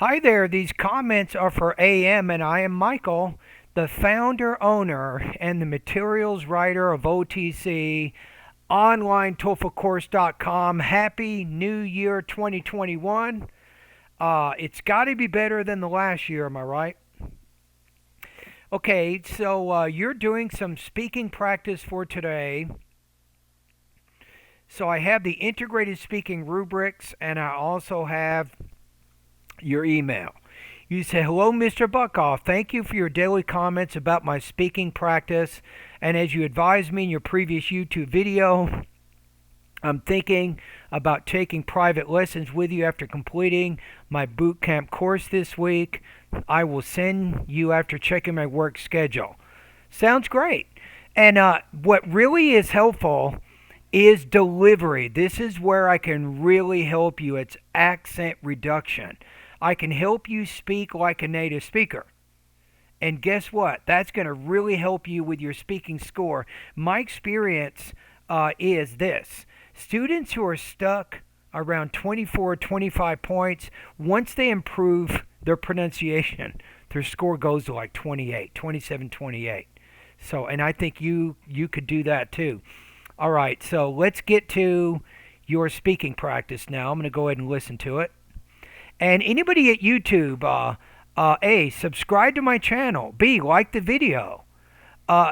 Hi there, these comments are for AM, and I am Michael, the founder, owner, and the materials writer of OTC, online TOEFLcourse.com. Happy New Year 2021. It's got to be better than the last year, am I right? Okay, so you're doing some speaking practice for today. So I have the integrated speaking rubrics, and I also have your email. You say, "Hello, Mr. Buckhoff. Thank you for your daily comments about my speaking practice. And as you advised me in your previous YouTube video, I'm thinking about taking private lessons with you after completing my boot camp course this week. I will send you after checking my work schedule." Sounds great. And what really is helpful is delivery. This is where I can really help you. It's accent reduction. I can help you speak like a native speaker. And guess what? That's going to really help you with your speaking score. My experience is this: students who are stuck around 24, 25 points, once they improve their pronunciation, their score goes to like 28, 27, 28. So, and I think you could do that too. All right, so let's get to your speaking practice now. I'm going to go ahead and listen to it. And anybody at YouTube, A, subscribe to my channel. B, like the video.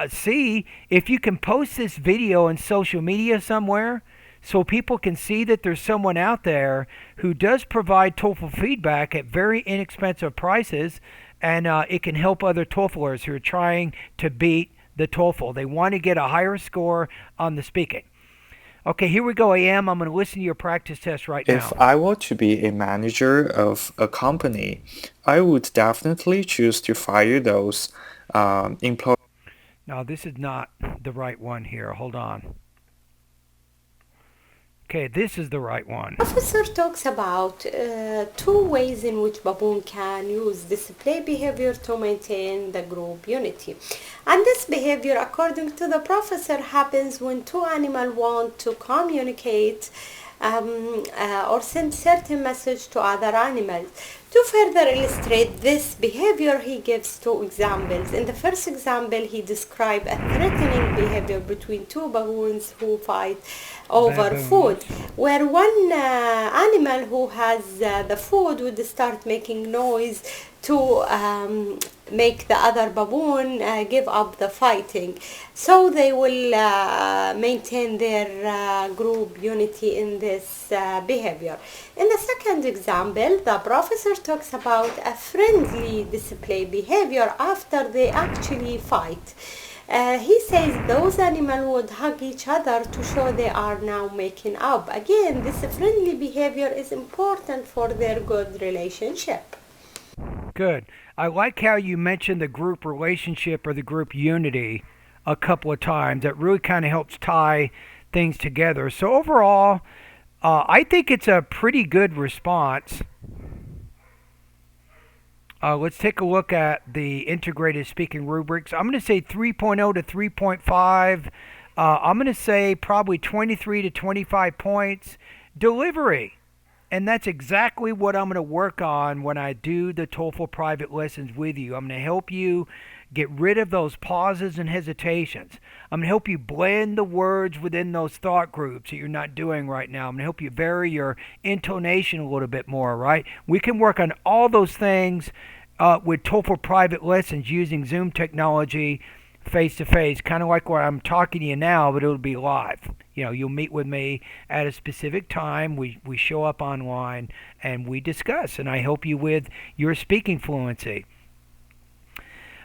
C, if you can post this video in social media somewhere so people can see that there's someone out there who does provide TOEFL feedback at very inexpensive prices, and it can help other TOEFLers who are trying to beat the TOEFL. They want to get a higher score on the speaking. Okay, here we go, AM. I'm going to listen to your practice test right If now. I were to be a manager of a company, I would definitely choose to fire those employees. Now, this is not the right one here. Hold on. Okay, this is the right one. Professor talks about two ways in which baboon can use display behavior to maintain the group unity. And this behavior, according to the professor, happens when two animals want to communicate or send certain message to other animals. To further illustrate this behavior, he gives two examples. In the first example, he describes a threatening behavior between two baboons who fight over food, Baboons. where one animal who has the food would start making noise to make the other baboon give up the fighting, so they will maintain their group unity in this behavior. In the second example, the professor talks about a friendly display behavior after they actually fight. He says those animals would hug each other to show they are now making up. Again, this friendly behavior is important for their good relationship. Good. I like how you mentioned the group relationship or the group unity a couple of times. That really kind of helps tie things together. So, overall, I think it's a pretty good response. Let's take a look at the integrated speaking rubrics. I'm going to say 3.0 to 3.5. I'm going to say probably 23 to 25 points. Delivery. And that's exactly what I'm going to work on when I do the TOEFL private lessons with you. I'm going to help you get rid of those pauses and hesitations. I'm going to help you blend the words within those thought groups that you're not doing right now. I'm going to help you vary your intonation a little bit more, right? We can work on all those things with TOEFL private lessons using Zoom technology face to face, kind of like where I'm talking to you now, but it'll be live. You know, you'll meet with me at a specific time. We show up online and we discuss, and I help you with your speaking fluency.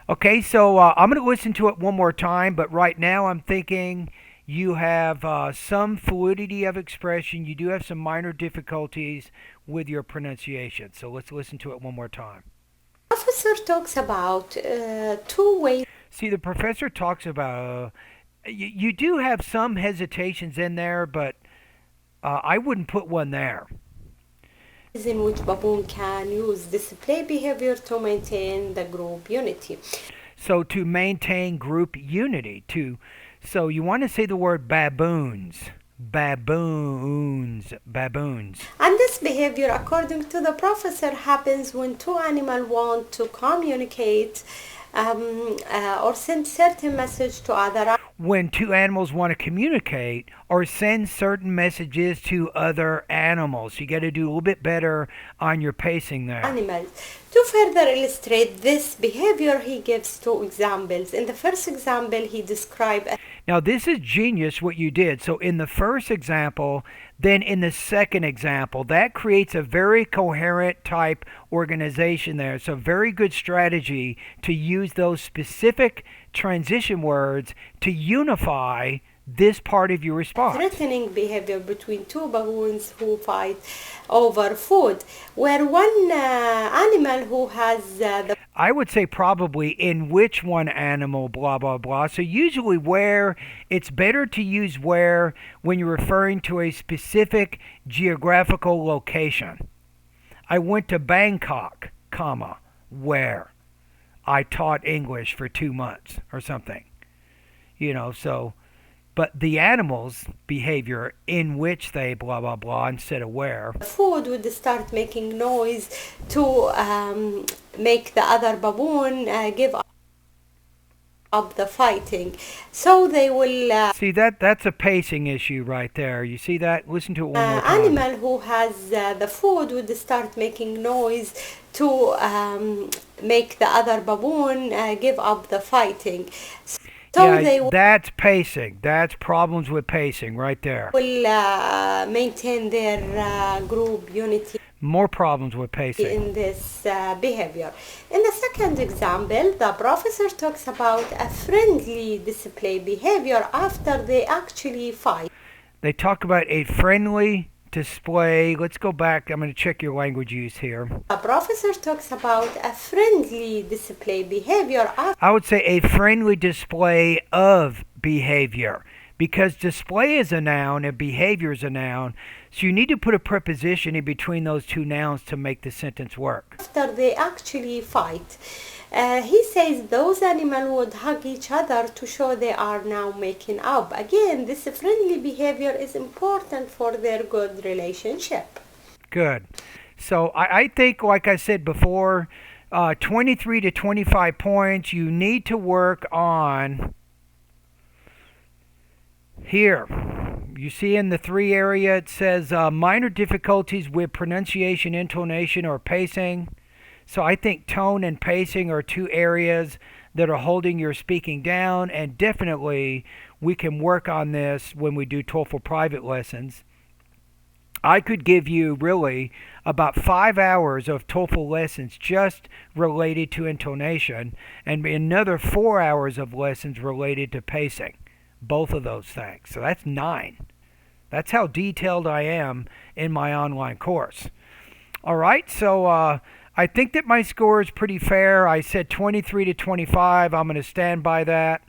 Okay, so I'm going to listen to it one more time, but right now I'm thinking you have some fluidity of expression. You do have some minor difficulties with your pronunciation. So let's listen to it one more time. Professor talks about two ways See, the professor talks about you do have some hesitations in there, but I wouldn't put one there. in which baboon can use display behavior to maintain the group unity. So to maintain group unity, so you want to say the word baboons. Baboons. And this behavior, according to the professor, happens when two animals want to communicate or send certain message to other When two animals want to communicate or send certain messages to other animals. You got to do a little bit better on your pacing there. animals. To further illustrate this behavior, he gives two examples. In the first example, he described Now, this is genius what you did. So, in the first example, then in the second example, that creates a very coherent type organization there. So, very good strategy to use those specific transition words to unify this part of your response. threatening behavior between two baboons who fight over food, where one animal who has the I would say probably in which one animal, blah, blah, blah. So usually where, it's better to use where when you're referring to a specific geographical location. I went to Bangkok, comma, where I taught English for 2 months or something. So, but the animal's behavior in which they blah, blah, blah instead of where. food would start making noise to make the other baboon give up the fighting. So they will See, that's a pacing issue right there. You see that? Listen to it one more time. animal who has the food would start making noise to make the other baboon give up the fighting. So Yeah, they that's pacing. That's problems with pacing right there. will maintain their group unity More problems with pacing. in this behavior. In the second example, the professor talks about a friendly display behavior after they actually fight. They talk about a friendly display. Let's go back. I'm going to check your language use here. The professor talks about a friendly display behavior after I would say a friendly display of behavior because display is a noun and behavior is a noun. So you need to put a preposition in between those two nouns to make the sentence work. they actually fight. He says those animals would hug each other to show they are now making up. Again, this friendly behavior is important for their good relationship. Good. So I think, like I said before, 23 to 25 points. You need to work on here. You see in the 3 area, it says minor difficulties with pronunciation, intonation, or pacing. So I think tone and pacing are 2 areas that are holding your speaking down, and definitely we can work on this when we do TOEFL private lessons. I could give you really about 5 hours of TOEFL lessons just related to intonation and another 4 hours of lessons related to pacing. Both of those things. So that's 9. That's how detailed I am in my online course. All right, so I think that my score is pretty fair. I said 23 to 25. I'm going to stand by that.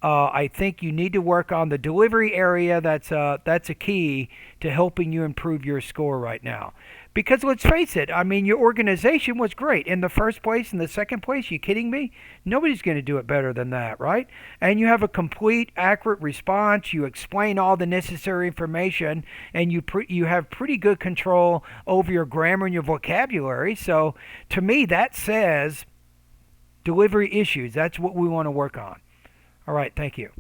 I think you need to work on the delivery area. That's a key to helping you improve your score right now. Because let's face it, I mean, your organization was great. In the first place, in the second place, you kidding me? Nobody's going to do it better than that, right? And you have a complete, accurate response. You explain all the necessary information, and you have pretty good control over your grammar and your vocabulary. So to me, that says delivery issues. That's what we want to work on. All right, thank you.